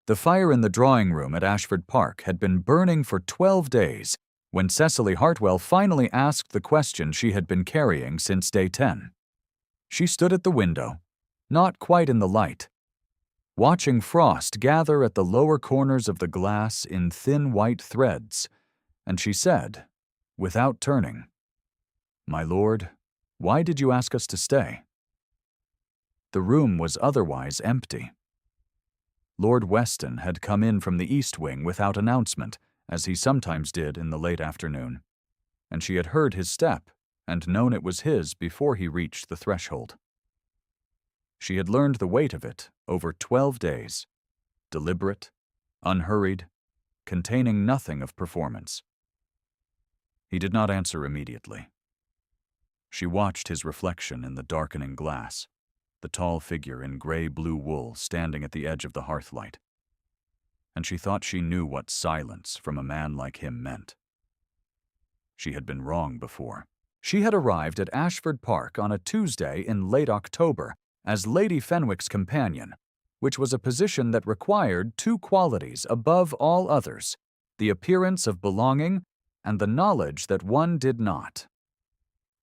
The fire in the drawing room at Ashford Park had been burning for 12 days when Cecily Hartwell finally asked the question she had been carrying since day 10. She stood at the window, not quite in the light, watching frost gather at the lower corners of the glass in thin white threads, and she said, without turning, "My lord, why did you ask us to stay?" The room was otherwise empty. Lord Weston had come in from the East Wing without announcement, as he sometimes did in the late afternoon, and she had heard his step and known it was his before he reached the threshold. She had learned the weight of it over 12 days, deliberate, unhurried, containing nothing of performance. He did not answer immediately. She watched his reflection in the darkening glass, the tall figure in gray-blue wool standing at the edge of the hearthlight, and she thought she knew what silence from a man like him meant. She had been wrong before. She had arrived at Ashford Park on a Tuesday in late October as Lady Fenwick's companion, which was a position that required two qualities above all others, the appearance of belonging and the knowledge that one did not.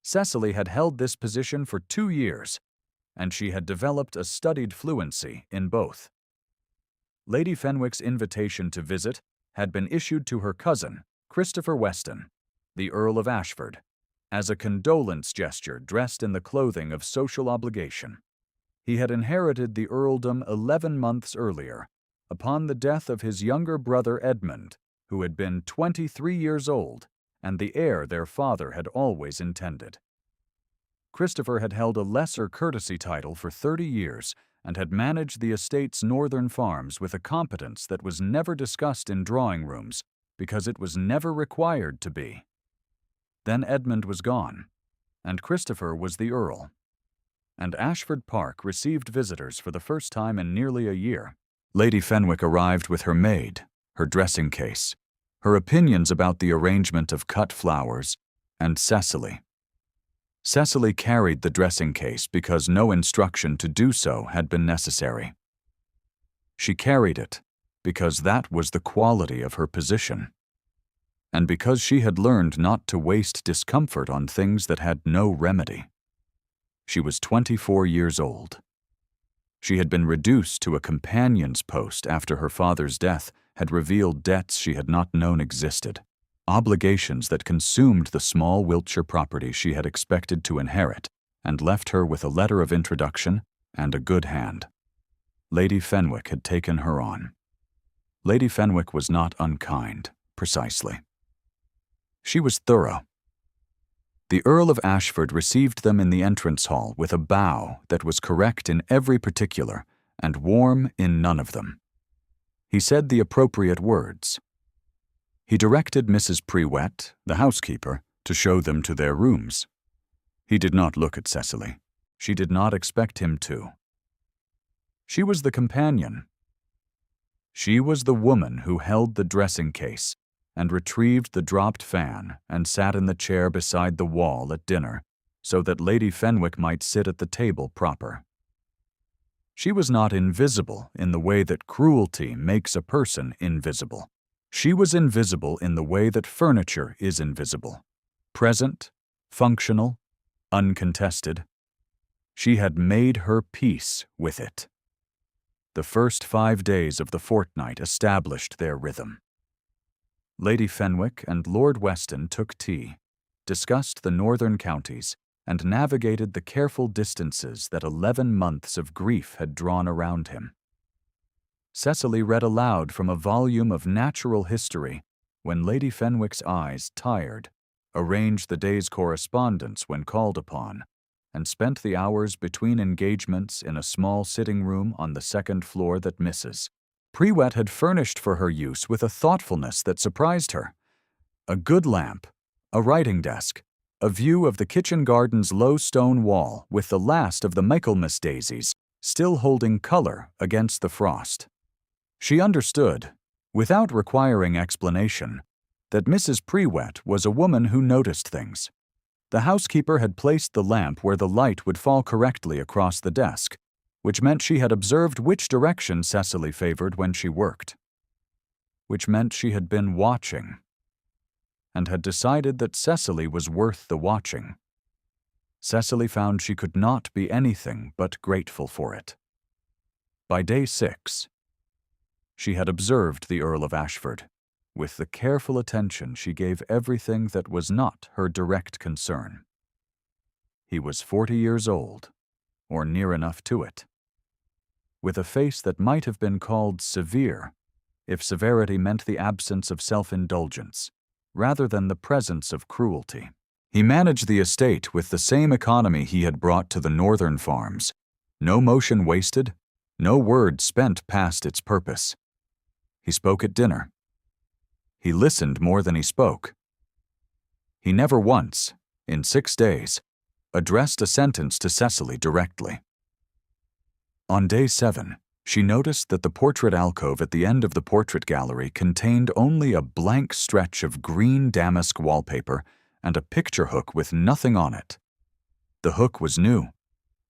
Cecily had held this position for 2 years, and she had developed a studied fluency in both. Lady Fenwick's invitation to visit had been issued to her cousin, Christopher Weston, the Earl of Ashford, as a condolence gesture dressed in the clothing of social obligation. He had inherited the earldom 11 months earlier, upon the death of his younger brother Edmund, who had been 23 years old and the heir their father had always intended. Christopher had held a lesser courtesy title for 30 years and had managed the estate's northern farms with a competence that was never discussed in drawing rooms because it was never required to be. Then Edmund was gone, and Christopher was the Earl. And Ashford Park received visitors for the first time in nearly a year. Lady Fenwick arrived with her maid, her dressing case, her opinions about the arrangement of cut flowers, and Cecily. Cecily carried the dressing case because no instruction to do so had been necessary. She carried it because that was the quality of her position, and because she had learned not to waste discomfort on things that had no remedy. She was 24 years old. She had been reduced to a companion's post after her father's death had revealed debts she had not known existed, obligations that consumed the small Wiltshire property she had expected to inherit, and left her with a letter of introduction and a good hand. Lady Fenwick had taken her on. Lady Fenwick was not unkind, precisely. She was thorough. The Earl of Ashford received them in the entrance hall with a bow that was correct in every particular and warm in none of them. He said the appropriate words. He directed Mrs. Prewett, the housekeeper, to show them to their rooms. He did not look at Cecily. She did not expect him to. She was the companion. She was the woman who held the dressing case and retrieved the dropped fan and sat in the chair beside the wall at dinner so that Lady Fenwick might sit at the table proper. She was not invisible in the way that cruelty makes a person invisible. She was invisible in the way that furniture is invisible, present, functional, uncontested. She had made her peace with it. The first 5 days of the fortnight established their rhythm. Lady Fenwick and Lord Weston took tea, discussed the northern counties, and navigated the careful distances that 11 months of grief had drawn around him. Cecily read aloud from a volume of natural history when Lady Fenwick's eyes, tired, arranged the day's correspondence when called upon, and spent the hours between engagements in a small sitting room on the second floor that Mrs. Prewett had furnished for her use with a thoughtfulness that surprised her. A good lamp, a writing desk, a view of the kitchen garden's low stone wall with the last of the Michaelmas daisies still holding color against the frost. She understood, without requiring explanation, that Mrs. Prewett was a woman who noticed things. The housekeeper had placed the lamp where the light would fall correctly across the desk, which meant she had observed which direction Cecily favored when she worked, which meant she had been watching, and had decided that Cecily was worth the watching. Cecily found she could not be anything but grateful for it. By day 6, she had observed the Earl of Ashford, with the careful attention she gave everything that was not her direct concern. He was 40 years old, or near enough to it, with a face that might have been called severe, if severity meant the absence of self-indulgence, rather than the presence of cruelty. He managed the estate with the same economy he had brought to the northern farms. No motion wasted, no word spent past its purpose. He spoke at dinner. He listened more than he spoke. He never once, in 6 days, addressed a sentence to Cecily directly. On day 7, she noticed that the portrait alcove at the end of the portrait gallery contained only a blank stretch of green damask wallpaper and a picture hook with nothing on it. The hook was new.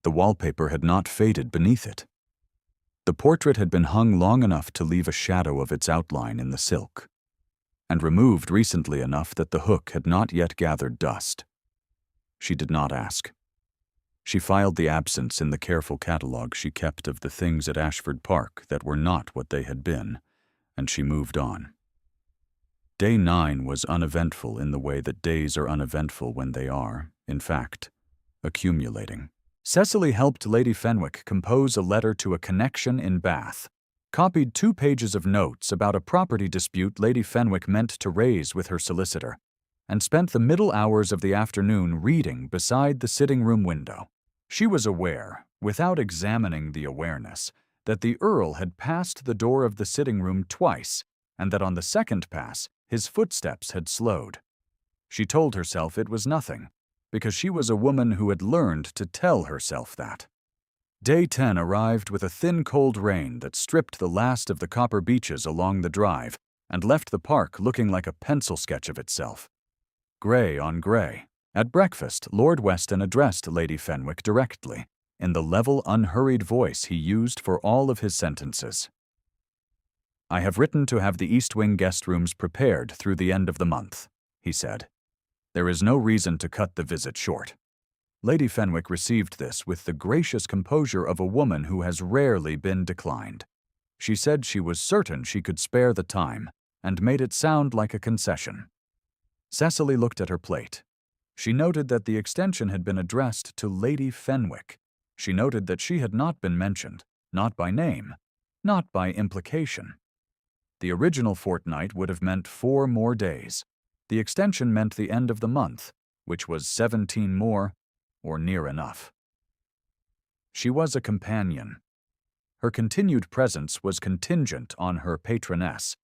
The wallpaper had not faded beneath it. The portrait had been hung long enough to leave a shadow of its outline in the silk, and removed recently enough that the hook had not yet gathered dust. She did not ask. She filed the absence in the careful catalogue she kept of the things at Ashford Park that were not what they had been, and she moved on. Day 9 was uneventful in the way that days are uneventful when they are, in fact, accumulating. Cecily helped Lady Fenwick compose a letter to a connection in Bath, copied 2 pages of notes about a property dispute Lady Fenwick meant to raise with her solicitor, and spent the middle hours of the afternoon reading beside the sitting-room window. She was aware, without examining the awareness, that the Earl had passed the door of the sitting-room twice, and that on the second pass, his footsteps had slowed. She told herself it was nothing, because she was a woman who had learned to tell herself that. Day 10 arrived with a thin cold rain that stripped the last of the copper beeches along the drive and left the park looking like a pencil sketch of itself. Grey on grey. At breakfast, Lord Weston addressed Lady Fenwick directly, in the level, unhurried voice he used for all of his sentences. "I have written to have the East Wing guest rooms prepared through the end of the month," he said. "There is no reason to cut the visit short." Lady Fenwick received this with the gracious composure of a woman who has rarely been declined. She said she was certain she could spare the time, and made it sound like a concession. Cecily looked at her plate. She noted that the extension had been addressed to Lady Fenwick. She noted that she had not been mentioned, not by name, not by implication. The original fortnight would have meant 4 more days. The extension meant the end of the month, which was 17 more, or near enough. She was a companion. Her continued presence was contingent on her patroness.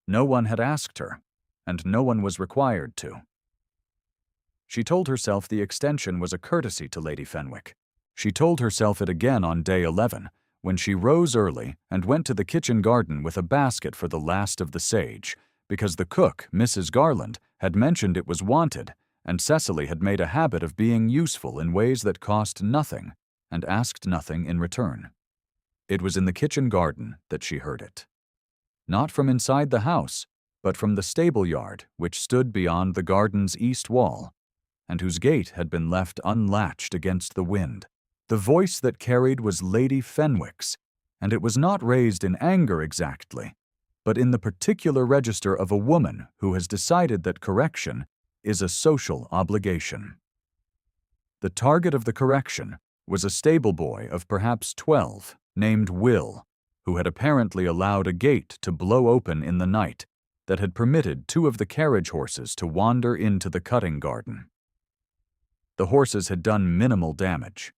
No one had asked her, and no one was required to. She told herself the extension was a courtesy to Lady Fenwick. She told herself it again on day 11, when she rose early and went to the kitchen garden with a basket for the last of the sage, because the cook, Mrs. Garland, had mentioned it was wanted, and Cecily had made a habit of being useful in ways that cost nothing and asked nothing in return. It was in the kitchen garden that she heard it. Not from inside the house, but from the stable yard which stood beyond the garden's east wall, and whose gate had been left unlatched against the wind. The voice that carried was Lady Fenwick's, and it was not raised in anger exactly, but in the particular register of a woman who has decided that correction is a social obligation. The target of the correction was a stable boy of perhaps 12, named Will, who had apparently allowed a gate to blow open in the night that had permitted 2 of the carriage horses to wander into the cutting garden. The horses had done minimal damage.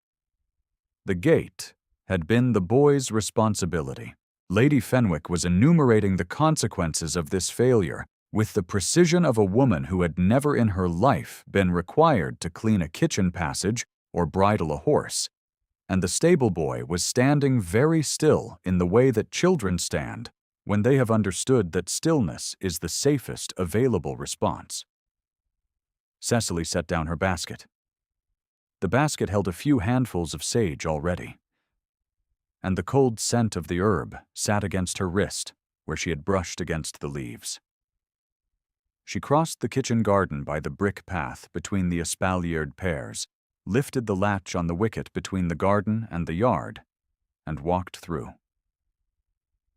The gate had been the boy's responsibility. Lady Fenwick was enumerating the consequences of this failure with the precision of a woman who had never in her life been required to clean a kitchen passage or bridle a horse, and the stable boy was standing very still in the way that children stand when they have understood that stillness is the safest available response. Cecily set down her basket. The basket held a few handfuls of sage already. and the cold scent of the herb sat against her wrist, where she had brushed against the leaves. She crossed the kitchen garden by the brick path between the espaliered pears, lifted the latch on the wicket between the garden and the yard, and walked through.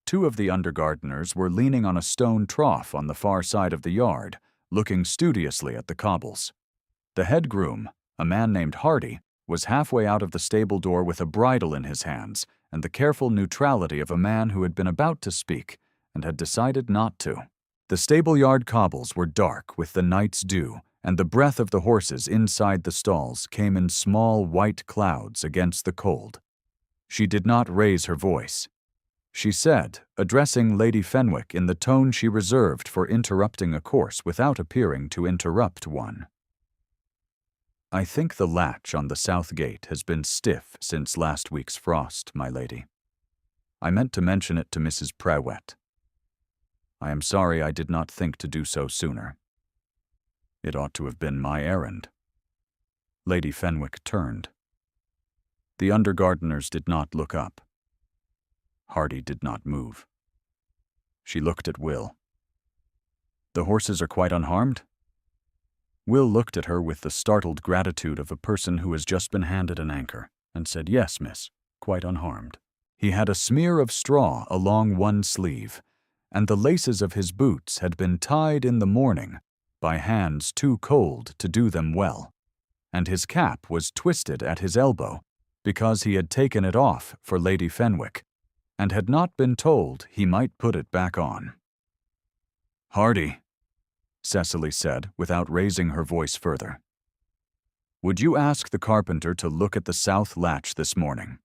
Two of the undergardeners were leaning on a stone trough on the far side of the yard, looking studiously at the cobbles. The head groom, a man named Hardy, was halfway out of the stable door with a bridle in his hands and the careful neutrality of a man who had been about to speak and had decided not to. The stable yard cobbles were dark with the night's dew, and the breath of the horses inside the stalls came in small white clouds against the cold. She did not raise her voice. She said, addressing Lady Fenwick in the tone she reserved for interrupting a course without appearing to interrupt one. "I think the latch on the south gate has been stiff since last week's frost, my lady. I meant to mention it to Mrs. Prewett. I am sorry I did not think to do so sooner. It ought to have been my errand." Lady Fenwick turned. The undergardeners did not look up. Hardy did not move. She looked at Will. "The horses are quite unharmed?" Will looked at her with the startled gratitude of a person who has just been handed an anchor, and said, "Yes, miss, quite unharmed." He had a smear of straw along one sleeve, and the laces of his boots had been tied in the morning by hands too cold to do them well, and his cap was twisted at his elbow because he had taken it off for Lady Fenwick, and had not been told he might put it back on. "Hardy," Cecily said without raising her voice further, "would you ask the carpenter to look at the south latch this morning?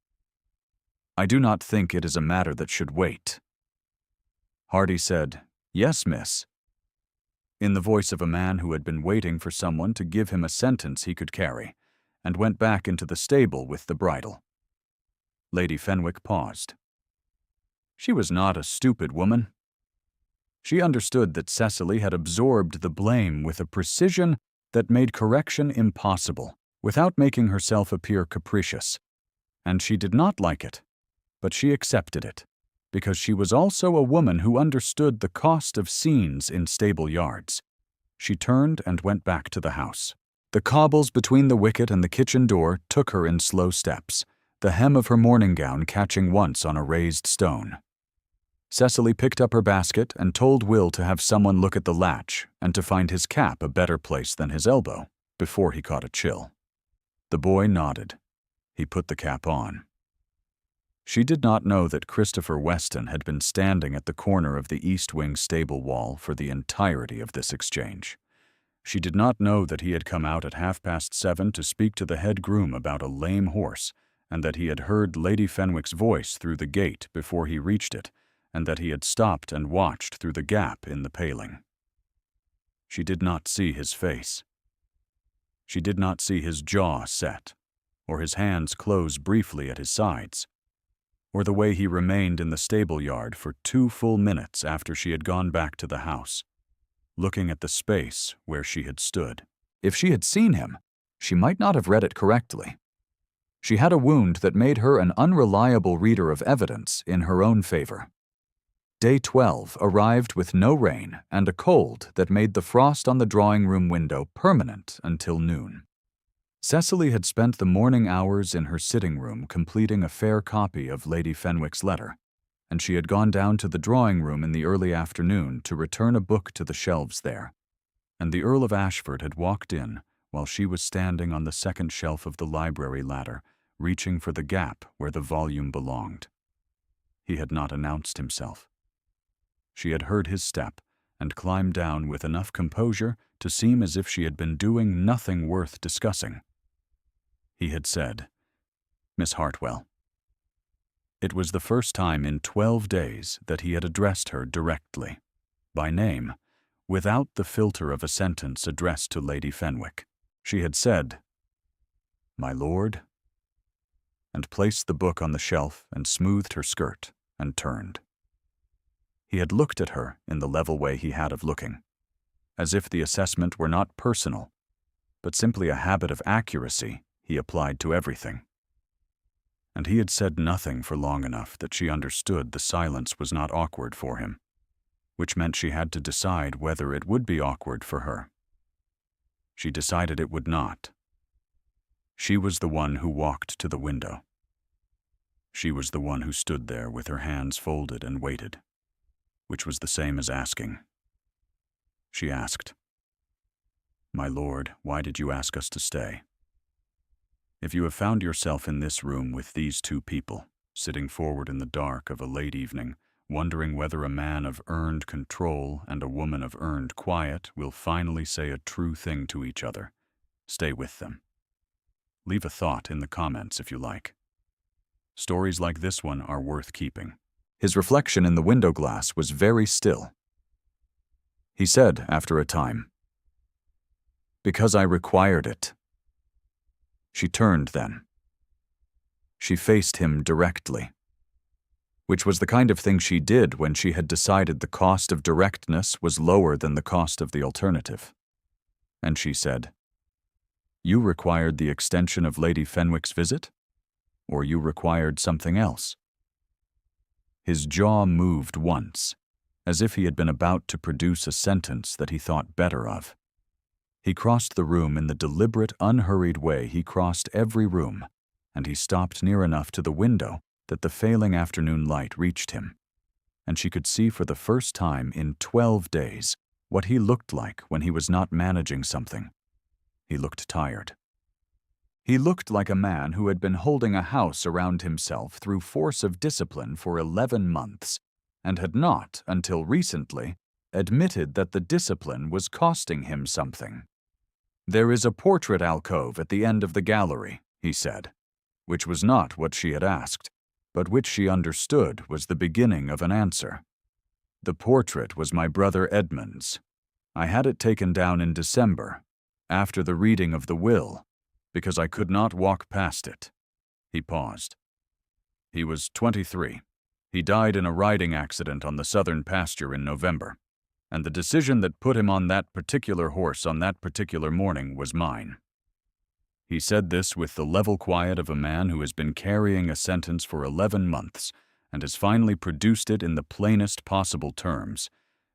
I do not think it is a matter that should wait." Hardy said, "Yes, miss," in the voice of a man who had been waiting for someone to give him a sentence he could carry, and went back into the stable with the bridle. Lady Fenwick paused. She was not a stupid woman. She understood that Cecily had absorbed the blame with a precision that made correction impossible, without making herself appear capricious, and she did not like it, but she accepted it, because she was also a woman who understood the cost of scenes in stable yards. She turned and went back to the house. The cobbles between the wicket and the kitchen door took her in slow steps, the hem of her morning gown catching once on a raised stone. Cecily picked up her basket and told Will to have someone look at the latch and to find his cap a better place than his elbow, before he caught a chill. The boy nodded. He put the cap on. She did not know that Christopher Weston had been standing at the corner of the east wing stable wall for the entirety of this exchange. She did not know that he had come out at 7:30 to speak to the head groom about a lame horse, and that he had heard Lady Fenwick's voice through the gate before he reached it, and that he had stopped and watched through the gap in the paling. She did not see his face. She did not see his jaw set, or his hands close briefly at his sides, or the way he remained in the stable yard for 2 full minutes after she had gone back to the house, looking at the space where she had stood. If she had seen him, she might not have read it correctly. She had a wound that made her an unreliable reader of evidence in her own favor. Day 12 arrived with no rain and a cold that made the frost on the drawing-room window permanent until noon. Cecily had spent the morning hours in her sitting room completing a fair copy of Lady Fenwick's letter, and she had gone down to the drawing-room in the early afternoon to return a book to the shelves there, and the Earl of Ashford had walked in while she was standing on the second shelf of the library ladder, reaching for the gap where the volume belonged. He had not announced himself. She had heard his step and climbed down with enough composure to seem as if she had been doing nothing worth discussing. He had said, "Miss Hartwell." It was the first time in 12 days that he had addressed her directly, by name, without the filter of a sentence addressed to Lady Fenwick. She had said, "My lord," and placed the book on the shelf and smoothed her skirt and turned. He had looked at her in the level way he had of looking, as if the assessment were not personal, but simply a habit of accuracy he applied to everything. and he had said nothing for long enough that she understood the silence was not awkward for him, which meant she had to decide whether it would be awkward for her. She decided it would not. She was the one who walked to the window. She was the one who stood there with her hands folded and waited, which was the same as asking. She asked, "My lord, why did you ask us to stay? If you have found yourself in this room with these two people, sitting forward in the dark of a late evening, wondering whether a man of earned control and a woman of earned quiet will finally say a true thing to each other, stay with them. Leave a thought in the comments if you like. Stories like this one are worth keeping." His reflection in the window glass was very still. He said after a time, "Because I required it." She turned then. She faced him directly, which was the kind of thing she did when she had decided the cost of directness was lower than the cost of the alternative. And she said, "You required the extension of Lady Fenwick's visit? Or you required something else?" His jaw moved once, as if he had been about to produce a sentence that he thought better of. He crossed the room in the deliberate, unhurried way he crossed every room, and he stopped near enough to the window that the failing afternoon light reached him, and she could see for the first time in 12 days what he looked like when he was not managing something. He looked tired. He looked like a man who had been holding a house around himself through force of discipline for 11 months, and had not, until recently, admitted that the discipline was costing him something. "There is a portrait alcove at the end of the gallery," he said, which was not what she had asked, but which she understood was the beginning of an answer. "The portrait was my brother Edmund's. I had it taken down in December, after the reading of the will, because I could not walk past it." He paused. "He was 23. He died in a riding accident on the southern pasture in November, and the decision that put him on that particular horse on that particular morning was mine." He said this with the level quiet of a man who has been carrying a sentence for 11 months and has finally produced it in the plainest possible terms,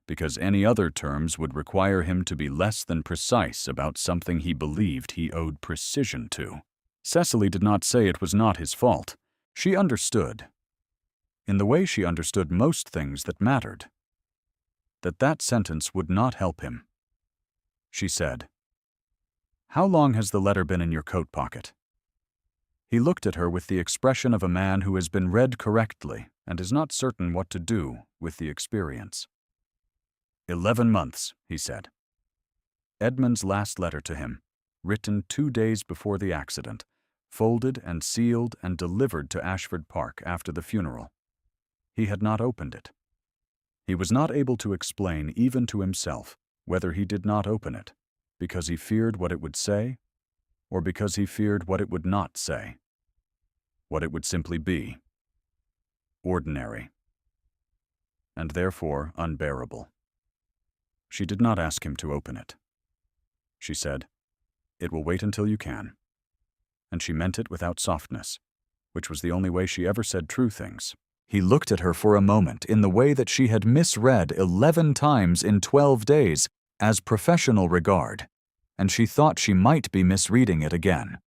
because any other terms would require him to be less than precise about something he believed he owed precision to. Cecily did not say it was not his fault. She understood, in the way she understood most things that mattered, that sentence would not help him. She said, "How long has the letter been in your coat pocket?" He looked at her with the expression of a man who has been read correctly and is not certain what to do with the experience. 11 months, he said. Edmund's last letter to him, written 2 days before the accident, folded and sealed and delivered to Ashford Park after the funeral. He had not opened it. He was not able to explain even to himself whether he did not open it, because he feared what it would say, or because he feared what it would not say, what it would simply be, ordinary, and therefore unbearable. She did not ask him to open it. She said, "It will wait until you can." And she meant it without softness, which was the only way she ever said true things. He looked at her for a moment in the way that she had misread 11 times in 12 days as professional regard, and she thought she might be misreading it again.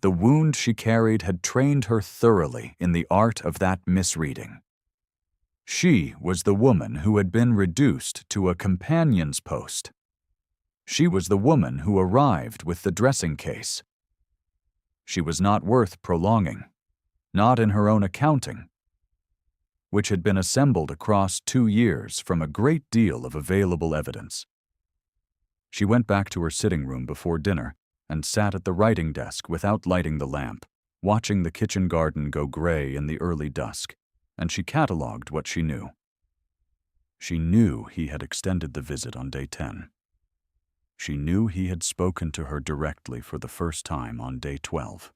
The wound she carried had trained her thoroughly in the art of that misreading. She was the woman who had been reduced to a companion's post. She was the woman who arrived with the dressing case. She was not worth prolonging, not in her own accounting, which had been assembled across 2 years from a great deal of available evidence. She went back to her sitting room before dinner and sat at the writing desk without lighting the lamp, watching the kitchen garden go gray in the early dusk, and she catalogued what she knew. She knew he had extended the visit on day 10. She knew he had spoken to her directly for the first time on day 12.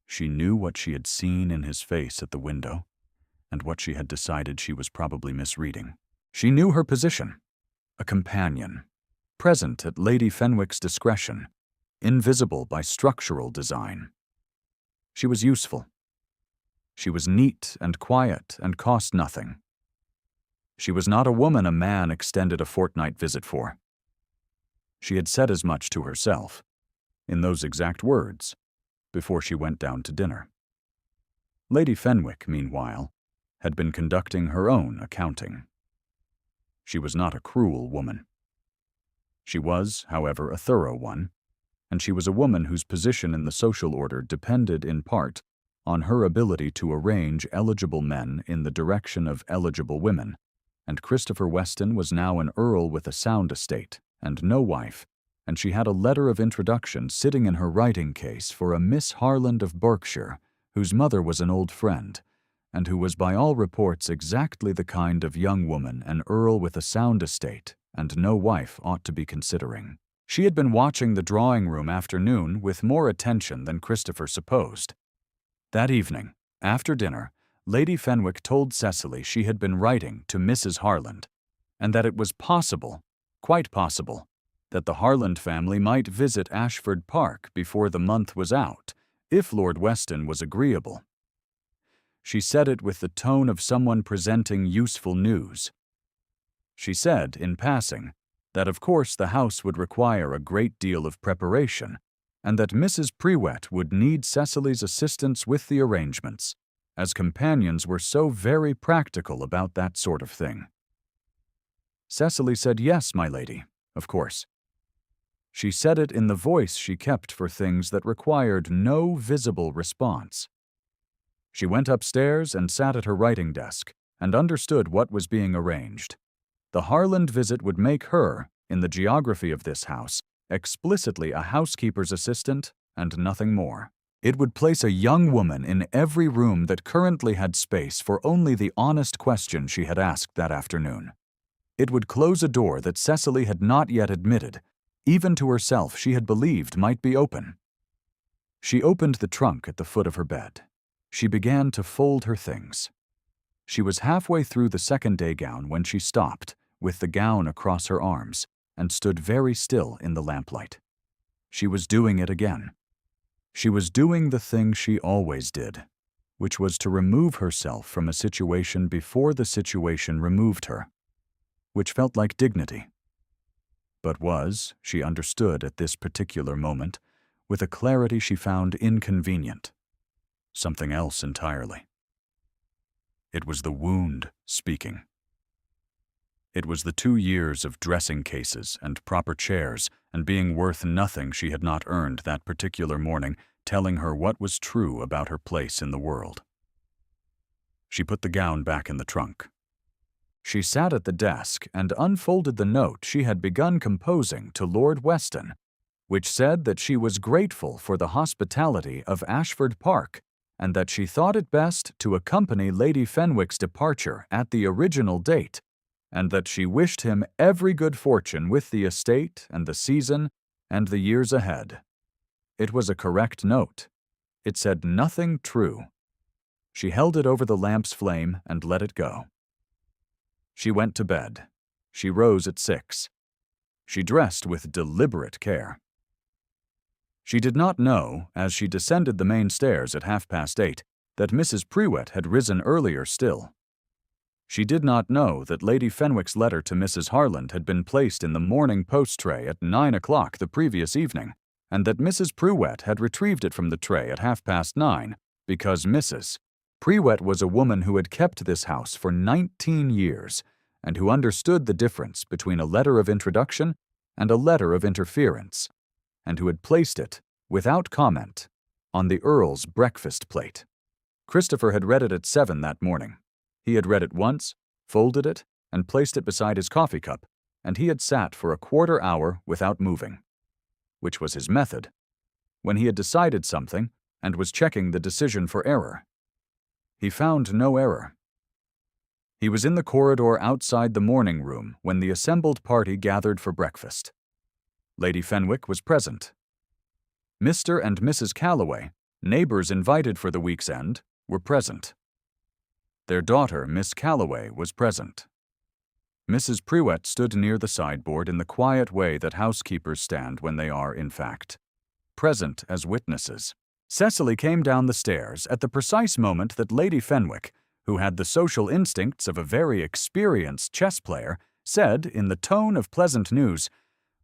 She knew what she had seen in his face at the window, and what she had decided she was probably misreading. She knew her position, a companion, present at Lady Fenwick's discretion, invisible by structural design. She was useful, She was neat and quiet and cost nothing. She was not a woman a man extended a fortnight visit for. She had said as much to herself, in those exact words, before she went down to dinner. Lady Fenwick, meanwhile, had been conducting her own accounting. She was not a cruel woman. She was, however, a thorough one, and she was a woman whose position in the social order depended in part on her ability to arrange eligible men in the direction of eligible women, and Christopher Weston was now an earl with a sound estate and no wife, and she had a letter of introduction sitting in her writing case for a Miss Harland of Berkshire, whose mother was an old friend, and who was by all reports exactly the kind of young woman an earl with a sound estate and no wife ought to be considering. She had been watching the drawing-room afternoon with more attention than Christopher supposed. That evening, after dinner, Lady Fenwick told Cecily she had been writing to Mrs. Harland, and that it was possible, quite possible, that the Harland family might visit Ashford Park before the month was out, if Lord Weston was agreeable. She said it with the tone of someone presenting useful news. She said, in passing, that of course the house would require a great deal of preparation, and that Mrs. Prewett would need Cecily's assistance with the arrangements, as companions were so very practical about that sort of thing. Cecily said yes, my lady, of course. She said it in the voice she kept for things that required no visible response. She went upstairs and sat at her writing desk and understood what was being arranged. The Harland visit would make her, in the geography of this house, explicitly a housekeeper's assistant and nothing more. It would place a young woman in every room that currently had space for only the honest question she had asked that afternoon. It would close a door that Cecily had not yet admitted, even to herself she had believed might be open. She opened the trunk at the foot of her bed. She began to fold her things. She was halfway through the second day gown when she stopped, with the gown across her arms, and stood very still in the lamplight. She was doing it again. She was doing the thing she always did, which was to remove herself from a situation before the situation removed her, which felt like dignity, but was, she understood at this particular moment, with a clarity she found inconvenient, something else entirely. It was the wound speaking. It was the 2 years of dressing cases and proper chairs and being worth nothing she had not earned that particular morning, telling her what was true about her place in the world. She put the gown back in the trunk. She sat at the desk and unfolded the note she had begun composing to Lord Weston, which said that she was grateful for the hospitality of Ashford Park and that she thought it best to accompany Lady Fenwick's departure at the original date, and that she wished him every good fortune with the estate and the season and the years ahead. It was a correct note. It said nothing true. She held it over the lamp's flame and let it go. She went to bed. She rose at 6. She dressed with deliberate care. She did not know, as she descended the main stairs at 8:30, that Mrs. Prewett had risen earlier still. She did not know that Lady Fenwick's letter to Mrs. Harland had been placed in the morning post tray at 9 o'clock the previous evening, and that Mrs. Prewett had retrieved it from the tray at 9:30, because Mrs. Prewett was a woman who had kept this house for 19 years, and who understood the difference between a letter of introduction and a letter of interference, and who had placed it, without comment, on the Earl's breakfast plate. Christopher had read it at 7 that morning. He had read it once, folded it, and placed it beside his coffee cup, and he had sat for a quarter hour without moving, which was his method, when he had decided something and was checking the decision for error. He found no error. He was in the corridor outside the morning room when the assembled party gathered for breakfast. Lady Fenwick was present. Mr. and Mrs. Calloway, neighbors invited for the week's end, were present. Their daughter, Miss Calloway, was present. Mrs. Prewett stood near the sideboard in the quiet way that housekeepers stand when they are, in fact, present as witnesses. Cecily came down the stairs at the precise moment that Lady Fenwick, who had the social instincts of a very experienced chess player, said in the tone of pleasant news,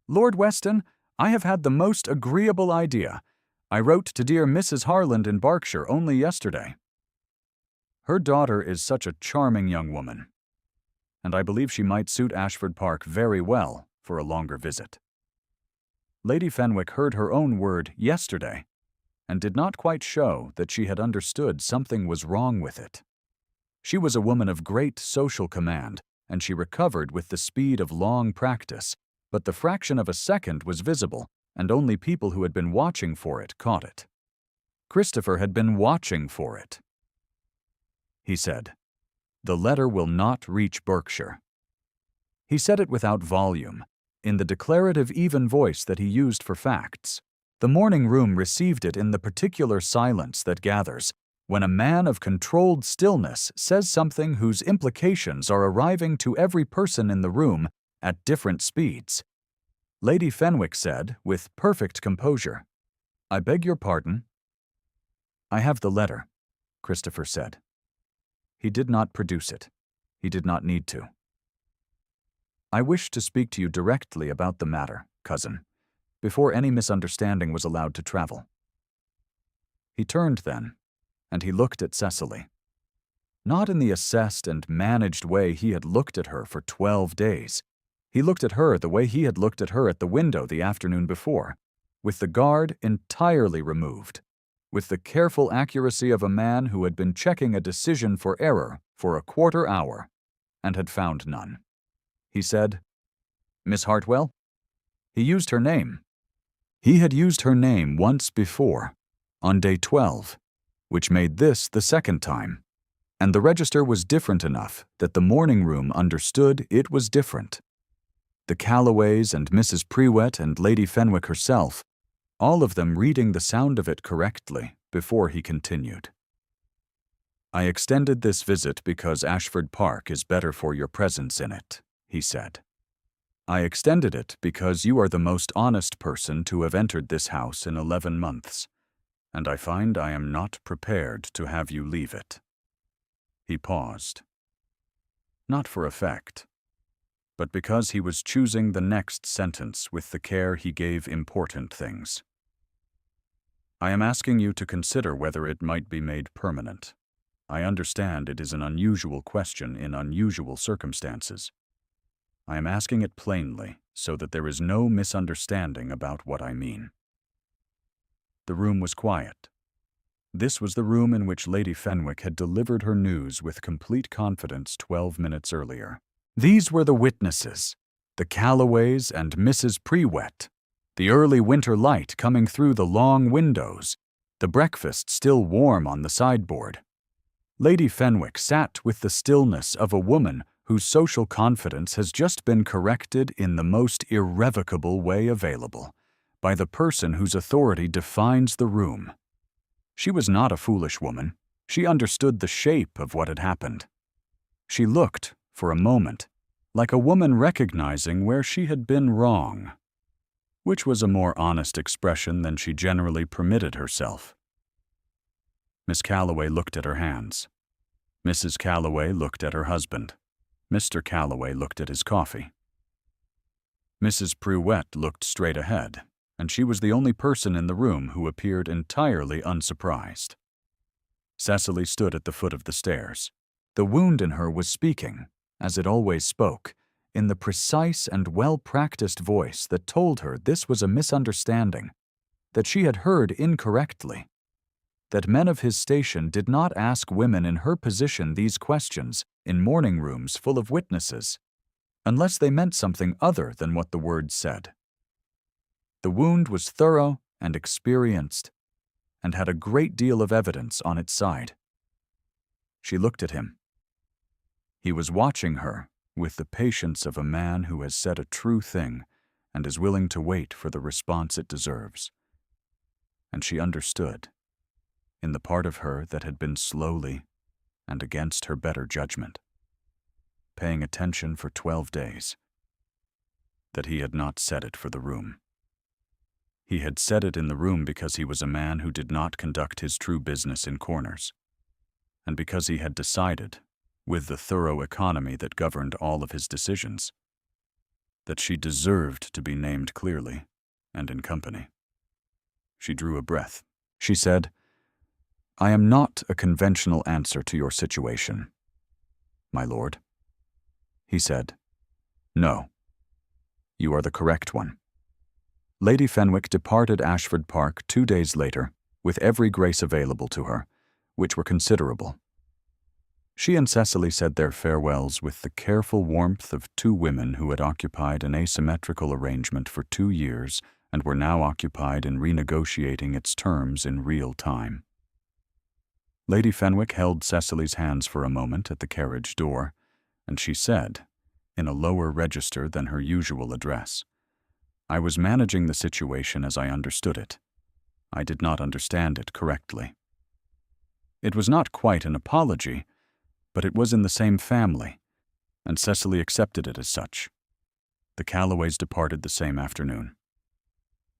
"Lord Weston, I have had the most agreeable idea. I wrote to dear Mrs. Harland in Berkshire only yesterday. Her daughter is such a charming young woman, and I believe she might suit Ashford Park very well for a longer visit." Lady Fenwick heard her own word yesterday, and did not quite show that she had understood something was wrong with it. She was a woman of great social command, and she recovered with the speed of long practice, but the fraction of a second was visible, and only people who had been watching for it caught it. Christopher had been watching for it. He said, "The letter will not reach Berkshire." He said it without volume, in the declarative even voice that he used for facts. The morning room received it in the particular silence that gathers when a man of controlled stillness says something whose implications are arriving to every person in the room at different speeds. Lady Fenwick said, with perfect composure, "I beg your pardon." "I have the letter," Christopher said. He did not produce it. He did not need to. "I wish to speak to you directly about the matter, cousin, before any misunderstanding was allowed to travel." He turned then, and he looked at Cecily. Not in the assessed and managed way he had looked at her for 12 days. He looked at her the way he had looked at her at the window the afternoon before, with the guard entirely removed, with the careful accuracy of a man who had been checking a decision for error for a quarter hour and had found none. He said, "Miss Hartwell?" He used her name. He had used her name once before, on day 12, which made this the second time, and the register was different enough that the morning room understood it was different. The Callaways and Mrs. Prewett and Lady Fenwick herself, all of them reading the sound of it correctly before he continued. "I extended this visit because Ashford Park is better for your presence in it," he said. "I extended it because you are the most honest person to have entered this house in 11 months, and I find I am not prepared to have you leave it." He paused. Not for effect, but because he was choosing the next sentence with the care he gave important things. "I am asking you to consider whether it might be made permanent. I understand it is an unusual question in unusual circumstances. I am asking it plainly so that there is no misunderstanding about what I mean." The room was quiet. This was the room in which Lady Fenwick had delivered her news with complete confidence 12 minutes earlier. These were the witnesses, the Callaways and Mrs. Prewett, the early winter light coming through the long windows, the breakfast still warm on the sideboard. Lady Fenwick sat with the stillness of a woman whose social confidence has just been corrected in the most irrevocable way available, by the person whose authority defines the room. She was not a foolish woman. She understood the shape of what had happened. She looked, for a moment, like a woman recognizing where she had been wrong, which was a more honest expression than she generally permitted herself. Miss Calloway looked at her hands. Mrs. Calloway looked at her husband. Mr. Calloway looked at his coffee. Mrs. Prewett looked straight ahead, and she was the only person in the room who appeared entirely unsurprised. Cecily stood at the foot of the stairs. The wound in her was speaking, as it always spoke, in the precise and well-practiced voice that told her this was a misunderstanding, that she had heard incorrectly, that men of his station did not ask women in her position these questions in morning rooms full of witnesses, unless they meant something other than what the words said. The wound was thorough and experienced, and had a great deal of evidence on its side. She looked at him. He was watching her with the patience of a man who has said a true thing and is willing to wait for the response it deserves. And she understood, in the part of her that had been slowly and against her better judgment, paying attention for 12 days, that he had not said it for the room. He had said it in the room because he was a man who did not conduct his true business in corners, and because he had decided, with the thorough economy that governed all of his decisions, that she deserved to be named clearly and in company. She drew a breath. She said, "I am not a conventional answer to your situation, my lord." He said, "No, you are the correct one." Lady Fenwick departed Ashford Park 2 days later, with every grace available to her, which were considerable. She and Cecily said their farewells with the careful warmth of two women who had occupied an asymmetrical arrangement for 2 years and were now occupied in renegotiating its terms in real time. Lady Fenwick held Cecily's hands for a moment at the carriage door, and she said, in a lower register than her usual address, "I was managing the situation as I understood it. I did not understand it correctly." It was not quite an apology, but it was in the same family, and Cecily accepted it as such. The Calloways departed the same afternoon.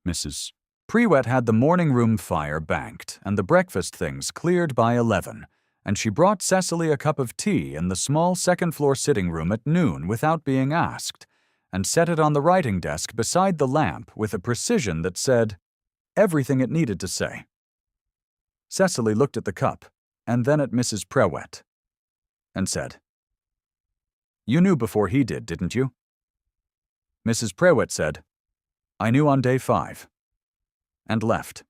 Mrs. Prewett had the morning room fire banked and the breakfast things cleared by 11, and she brought Cecily a cup of tea in the small second-floor sitting room at noon without being asked, and set it on the writing desk beside the lamp with a precision that said everything it needed to say. Cecily looked at the cup and then at Mrs. Prewett and said, "You knew before he did, didn't you?" Mrs. Prewett said, "I knew on day 5, and left.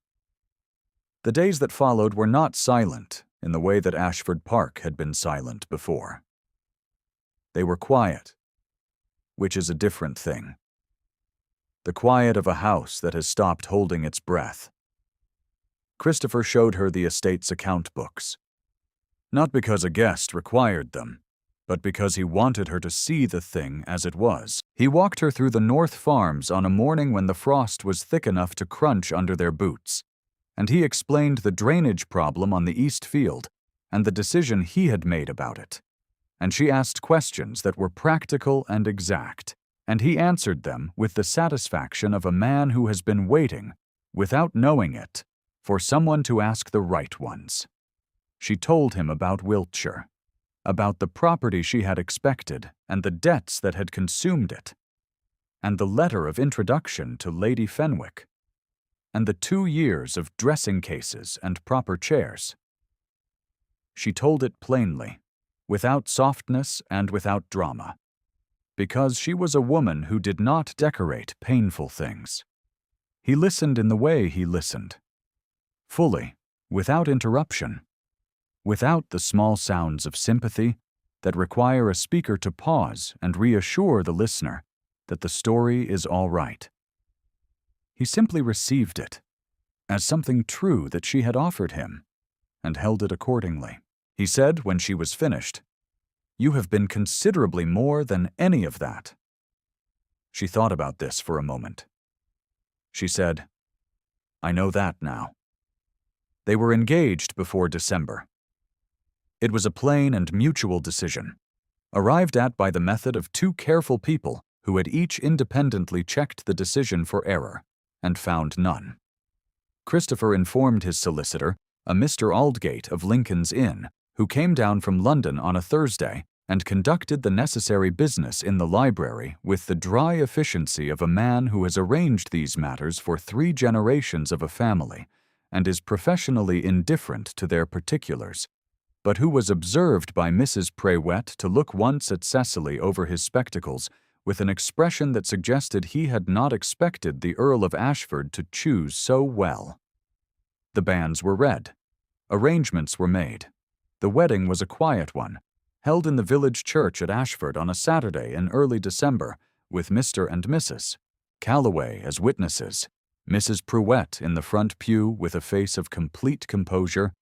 The days that followed were not silent in the way that Ashford Park had been silent before. They were quiet, which is a different thing. The quiet of a house that has stopped holding its breath. Christopher showed her the estate's account books, not because a guest required them, but because he wanted her to see the thing as it was. He walked her through the North Farms on a morning when the frost was thick enough to crunch under their boots, and he explained the drainage problem on the East Field and the decision he had made about it. And she asked questions that were practical and exact, and he answered them with the satisfaction of a man who has been waiting, without knowing it, for someone to ask the right ones. She told him about Wiltshire, about the property she had expected and the debts that had consumed it, and the letter of introduction to Lady Fenwick, and the 2 years of dressing cases and proper chairs. She told it plainly, without softness and without drama, because she was a woman who did not decorate painful things. He listened in the way he listened, fully, without interruption, without the small sounds of sympathy that require a speaker to pause and reassure the listener that the story is all right. He simply received it as something true that she had offered him and held it accordingly. He said when she was finished, "You have been considerably more than any of that." She thought about this for a moment. She said, "I know that now." They were engaged before December. It was a plain and mutual decision, arrived at by the method of 2 careful people who had each independently checked the decision for error and found none. Christopher informed his solicitor, a Mr. Aldgate of Lincoln's Inn, who came down from London on a Thursday and conducted the necessary business in the library with the dry efficiency of a man who has arranged these matters for 3 generations of a family and is professionally indifferent to their particulars, but who was observed by Mrs. Prewett to look once at Cecily over his spectacles with an expression that suggested he had not expected the Earl of Ashford to choose so well. The banns were read. Arrangements were made. The wedding was a quiet one, held in the village church at Ashford on a Saturday in early December, with Mr. and Mrs. Calloway as witnesses, Mrs. Prewett in the front pew with a face of complete composure,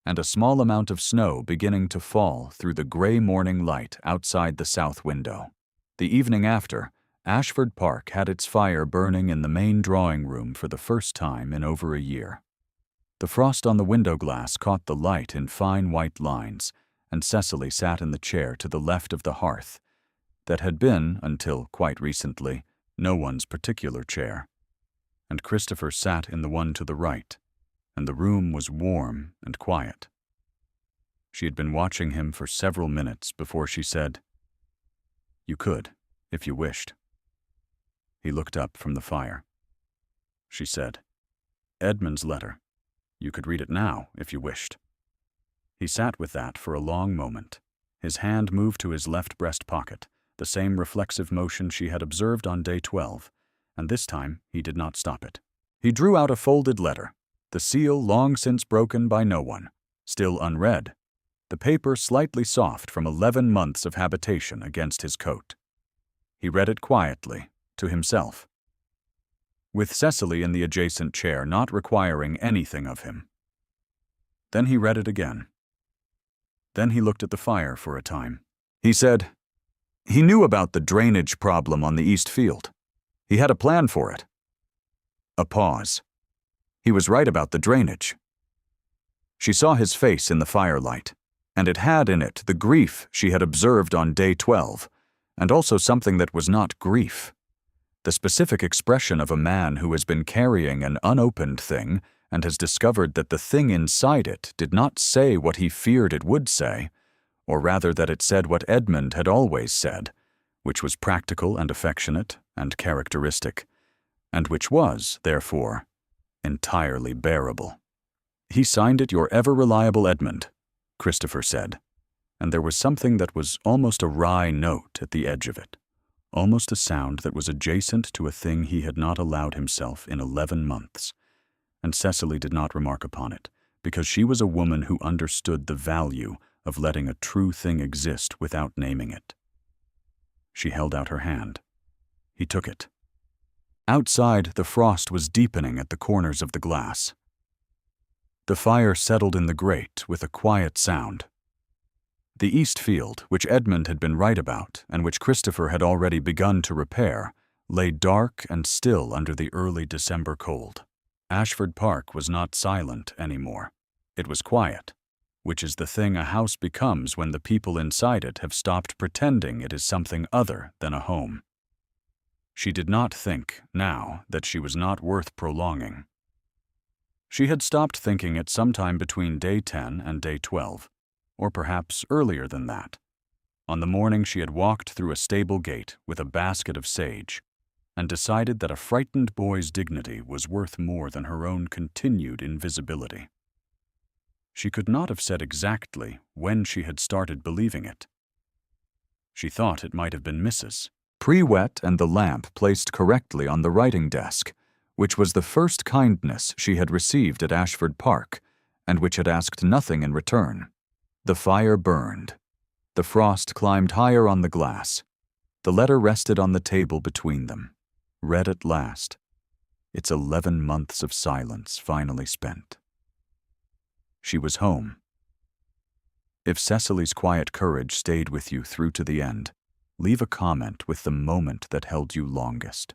and a small amount of snow beginning to fall through the gray morning light outside the south window. The evening after, Ashford Park had its fire burning in the main drawing room for the first time in over a year. The frost on the window glass caught the light in fine white lines, and Cecily sat in the chair to the left of the hearth, that had been, until quite recently, no one's particular chair. and Christopher sat in the one to the right, and the room was warm and quiet. She had been watching him for several minutes before she said, "You could, if you wished." He looked up from the fire. She said, "Edmund's letter. You could read it now, if you wished." He sat with that for a long moment. His hand moved to his left breast pocket, the same reflexive motion she had observed on day 12, and this time he did not stop it. He drew out a folded letter, the seal long since broken by no one, still unread, the paper slightly soft from 11 months of habitation against his coat. He read it quietly, to himself, with Cecily in the adjacent chair not requiring anything of him. Then he read it again. Then he looked at the fire for a time. He said, he knew about the drainage problem on the East Field. He had a plan for it. A pause. He was right about the drainage. She saw his face in the firelight, and it had in it the grief she had observed on day 12, and also something that was not grief. The specific expression of a man who has been carrying an unopened thing and has discovered that the thing inside it did not say what he feared it would say, or rather that it said what Edmund had always said, which was practical and affectionate and characteristic, and which was, therefore, entirely bearable. "He signed it your ever-reliable Edmund," Christopher said, and there was something that was almost a wry note at the edge of it, almost a sound that was adjacent to a thing he had not allowed himself in 11 months. And Cecily did not remark upon it, because she was a woman who understood the value of letting a true thing exist without naming it. She held out her hand. He took it. Outside, the frost was deepening at the corners of the glass. The fire settled in the grate with a quiet sound. The East Field, which Edmund had been right about and which Christopher had already begun to repair, lay dark and still under the early December cold. Ashford Park was not silent anymore. It was quiet, which is the thing a house becomes when the people inside it have stopped pretending it is something other than a home. She did not think, now, that she was not worth prolonging. She had stopped thinking it sometime between day 10 and day 12, or perhaps earlier than that, on the morning she had walked through a stable gate with a basket of sage, and decided that a frightened boy's dignity was worth more than her own continued invisibility. She could not have said exactly when she had started believing it. She thought it might have been Mrs. Pre-wet and the lamp placed correctly on the writing desk, which was the first kindness she had received at Ashford Park, and which had asked nothing in return. The fire burned. The frost climbed higher on the glass. The letter rested on the table between them. Read at last, its 11 months of silence finally spent. She was home. If Cecily's quiet courage stayed with you through to the end, leave a comment with the moment that held you longest.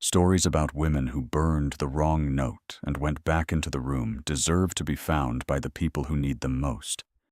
Stories about women who burned the wrong note and went back into the room deserve to be found by the people who need them most.